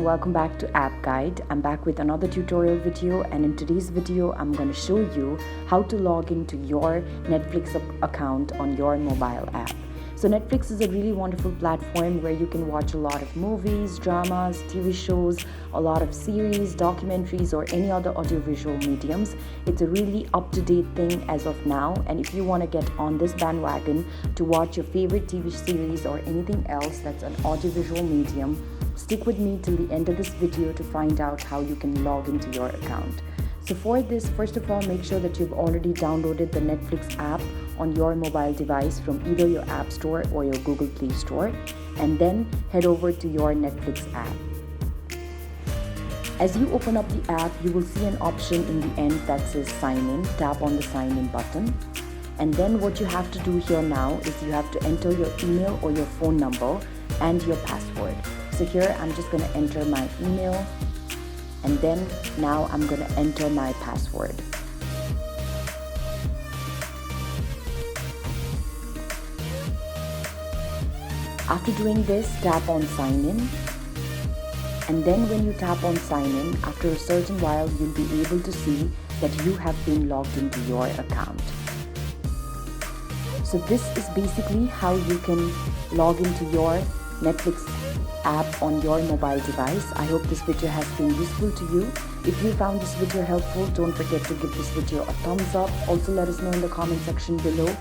welcome back to App Guide. I'm back with another tutorial video, and in today's video I'm going to show you how to log into your Netflix account on your mobile app. So Netflix is a really wonderful platform where you can watch a lot of movies, dramas, TV shows, a lot of series, documentaries, or any other audiovisual mediums. It's a really up-to-date thing as of now, and if you want to get on this bandwagon to watch your favorite TV series or anything else that's an audiovisual medium, stick with me till the end of this video to find out how you can log into your account. So for this, first of all, make sure that you've already downloaded the Netflix app on your mobile device from either your App Store or your Google Play Store, and then head over to your Netflix app. As you open up the app, you will see an option in the end that says sign in. Tap on the sign in button. And then what you have to do here now is you have to enter your email or your phone number and your password. So here I'm just going to enter my email, and then now I'm going to enter my password. After doing this, tap on sign in, and then when you tap on sign in, after a certain while you'll be able to see that you have been logged into your account. So this is basically how you can log into your Netflix app on your mobile device. I hope this video has been useful to you. If you found this video helpful, don't forget to give this video a thumbs up. Also let us know in the comment section below,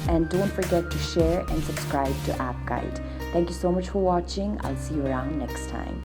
and don't forget to share and subscribe to App Guide. Thank you so much for watching. I'll see you around next time.